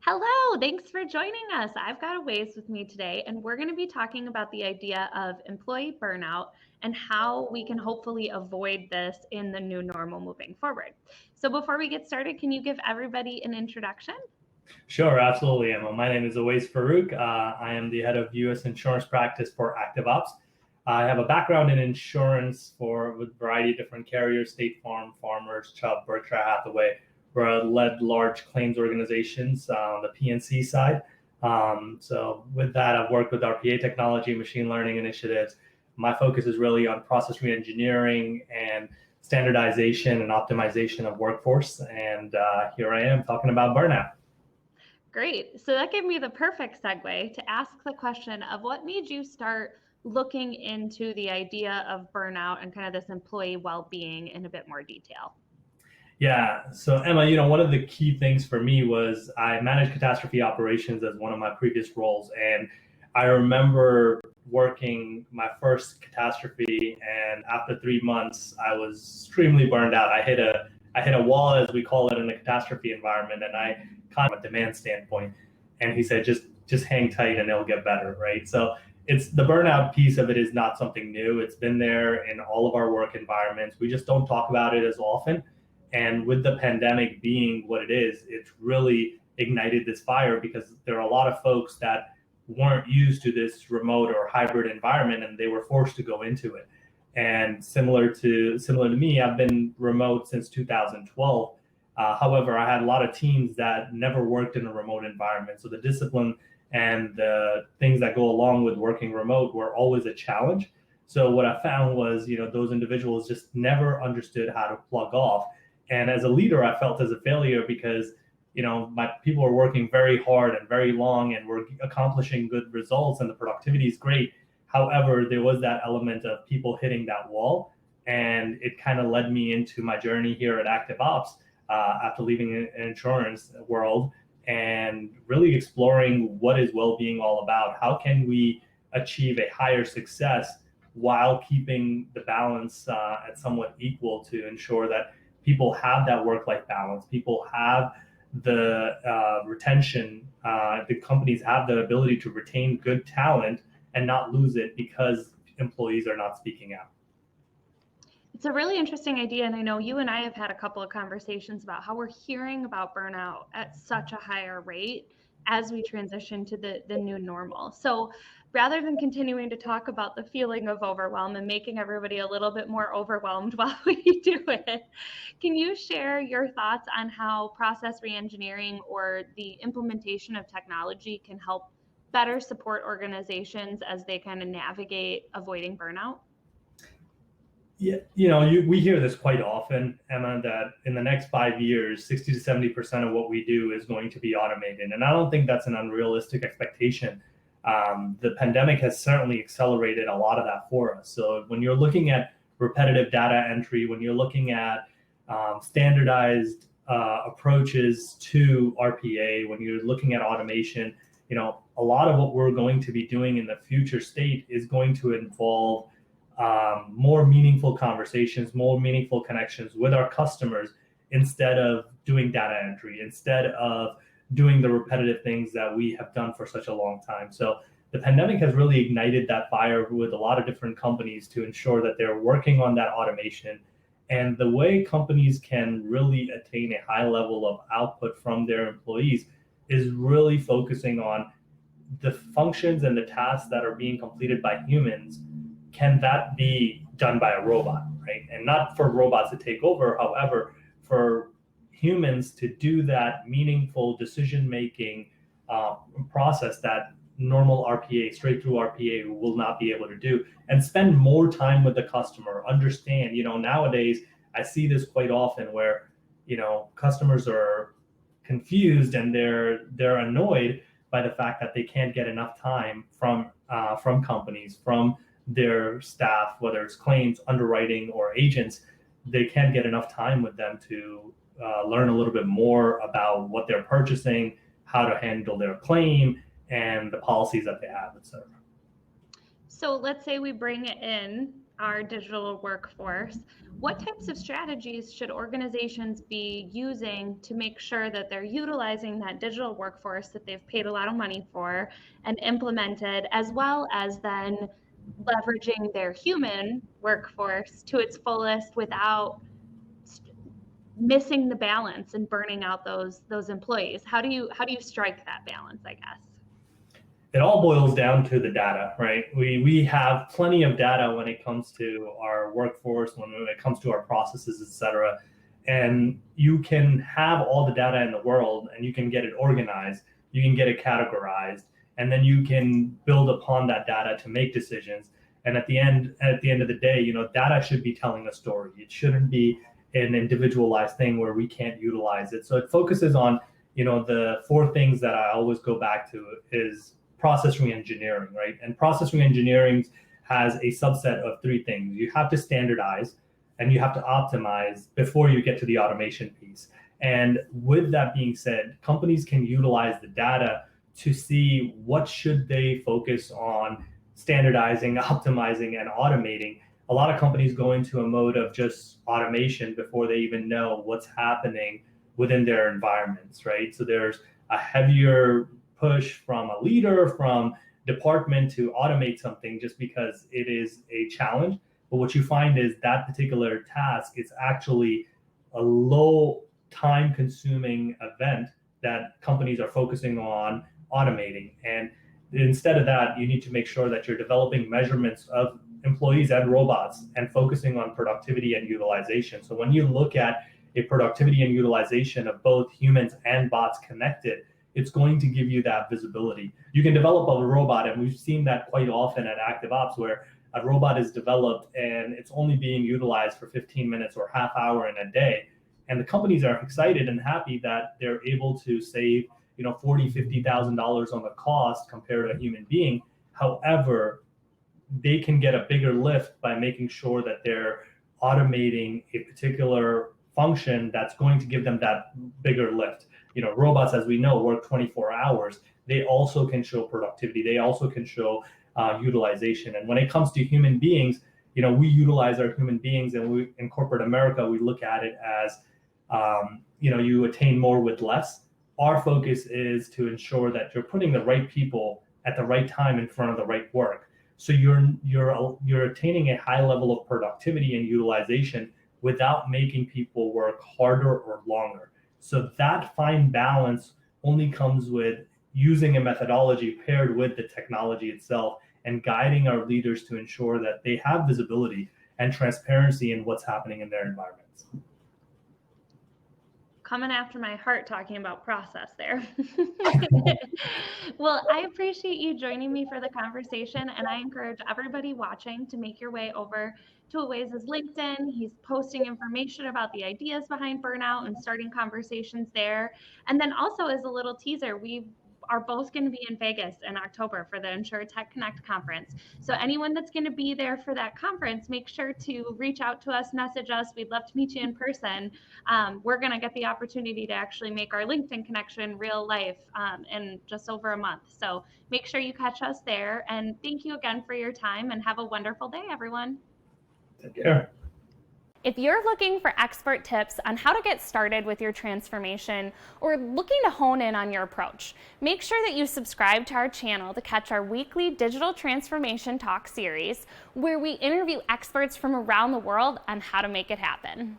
Hello, thanks for joining us. I've got a Ways with me today, and we're going to be talking about the idea of employee burnout and how we can hopefully avoid this in the new normal moving forward. So, before we get started, can you give everybody an introduction? Sure, absolutely, Emma. My name is Awais Farouk. I am the head of U.S. insurance practice for ActiveOps. I have a background in insurance with a variety of different carriers: State Farm, Farmers, Chubb, Berkshire Hathaway, where I led large claims organizations on the PNC side. So with that, I've worked with RPA technology, machine learning initiatives. My focus is really on process reengineering and standardization and optimization of workforce. And here I am talking about burnout. Great. So, that gave me the perfect segue to ask the question of what made you start looking into the idea of burnout and kind of this employee well being in a bit more detail. Yeah. So Emma, one of the key things for me was I managed catastrophe operations as one of my previous roles. And I remember working my first catastrophe, and after 3 months, I was extremely burned out. I hit a wall, as we call it in the catastrophe environment, and I caught from a demand standpoint. And he said, just hang tight and it'll get better, right? So it's the burnout piece of it is not something new. It's been there in all of our work environments. We just don't talk about it as often. And with the pandemic being what it is, it's really ignited this fire because there are a lot of folks that weren't used to this remote or hybrid environment, and they were forced to go into it. And similar to me, I've been remote since 2012. However, I had a lot of teams that never worked in a remote environment. So the discipline and the things that go along with working remote were always a challenge. So what I found was, those individuals just never understood how to plug off. And as a leader, I felt as a failure because, my people are working very hard and very long, and we're accomplishing good results, and the productivity is great. However, there was that element of people hitting that wall, and it kind of led me into my journey here at ActiveOps after leaving an insurance world and really exploring what is well-being all about. How can we achieve a higher success while keeping the balance at somewhat equal to ensure that people have that work-life balance, people have the retention, the companies have the ability to retain good talent and not lose it because employees are not speaking out. It's a really interesting idea. And I know you and I have had a couple of conversations about how we're hearing about burnout at such a higher rate as we transition to the new normal. So rather than continuing to talk about the feeling of overwhelm and making everybody a little bit more overwhelmed while we do it, can you share your thoughts on how process reengineering or the implementation of technology can help better support organizations as they kind of navigate avoiding burnout? Yeah, we hear this quite often, Emma, that in the next 5 years, 60 to 70% of what we do is going to be automated. And I don't think that's an unrealistic expectation. The pandemic has certainly accelerated a lot of that for us. So when you're looking at repetitive data entry, when you're looking at standardized approaches to RPA, when you're looking at automation, a lot of what we're going to be doing in the future state is going to involve more meaningful conversations, more meaningful connections with our customers instead of doing data entry, instead of doing the repetitive things that we have done for such a long time. So the pandemic has really ignited that fire with a lot of different companies to ensure that they're working on that automation. And the way companies can really attain a high level of output from their employees is really focusing on the functions and the tasks that are being completed by humans. Can that be done by a robot, right? And not for robots to take over, however, for humans to do that meaningful decision-making process that normal RPA, straight through RPA will not be able to do, and spend more time with the customer, understand, nowadays I see this quite often where, customers are confused and they're annoyed by the fact that they can't get enough time from companies, from their staff, whether it's claims, underwriting, or agents. They can't get enough time with them to learn a little bit more about what they're purchasing, how to handle their claim, and the policies that they have, et cetera. So let's say we bring in our digital workforce, what types of strategies should organizations be using to make sure that they're utilizing that digital workforce that they've paid a lot of money for and implemented, as well as then leveraging their human workforce to its fullest without missing the balance and burning out those employees? How do you strike that balance, I guess? It all boils down to the data, right? We have plenty of data when it comes to our workforce, when it comes to our processes, et cetera. And you can have all the data in the world and you can get it organized, you can get it categorized, and then you can build upon that data to make decisions. And at the end of the day, data should be telling a story. It shouldn't be an individualized thing where we can't utilize it. So it focuses on, the four things that I always go back to is process reengineering, right? And process reengineering has a subset of three things. You have to standardize and you have to optimize before you get to the automation piece. And with that being said, companies can utilize the data to see what should they focus on standardizing, optimizing, and automating. A lot of companies go into a mode of just automation before they even know what's happening within their environments, right? So there's a heavier push from a leader, from department to automate something just because it is a challenge. But what you find is that particular task is actually a low time consuming event that companies are focusing on automating. And instead of that, you need to make sure that you're developing measurements of employees and robots and focusing on productivity and utilization. So when you look at a productivity and utilization of both humans and bots connected, it's going to give you that visibility. You can develop a robot, and we've seen that quite often at ActiveOps, where a robot is developed and it's only being utilized for 15 minutes or half hour in a day. And the companies are excited and happy that they're able to save, $40,000, $50,000 on the cost compared to a human being. However, they can get a bigger lift by making sure that they're automating a particular function that's going to give them that bigger lift. Robots, as we know, work 24 hours. They also can show productivity. They also can show utilization. And when it comes to human beings, we utilize our human beings, and in corporate America, we look at it as, you attain more with less. Our focus is to ensure that you're putting the right people at the right time in front of the right work. So you're attaining a high level of productivity and utilization without making people work harder or longer. So that fine balance only comes with using a methodology paired with the technology itself and guiding our leaders to ensure that they have visibility and transparency in what's happening in their environments. Coming after my heart talking about process there. Well, I appreciate you joining me for the conversation, and I encourage everybody watching to make your way over to Awais' LinkedIn. He's posting information about the ideas behind burnout and starting conversations there. And then also, as a little teaser, we are both going to be in Vegas in October for the InsurTech Connect conference. So anyone that's going to be there for that conference, make sure to reach out to us, message us. We'd love to meet you in person. We're going to get the opportunity to actually make our LinkedIn connection real life in just over a month. So make sure you catch us there. And thank you again for your time, and have a wonderful day, everyone. Take care. If you're looking for expert tips on how to get started with your transformation, or looking to hone in on your approach, make sure that you subscribe to our channel to catch our weekly Digital Transformation Talk series, where we interview experts from around the world on how to make it happen.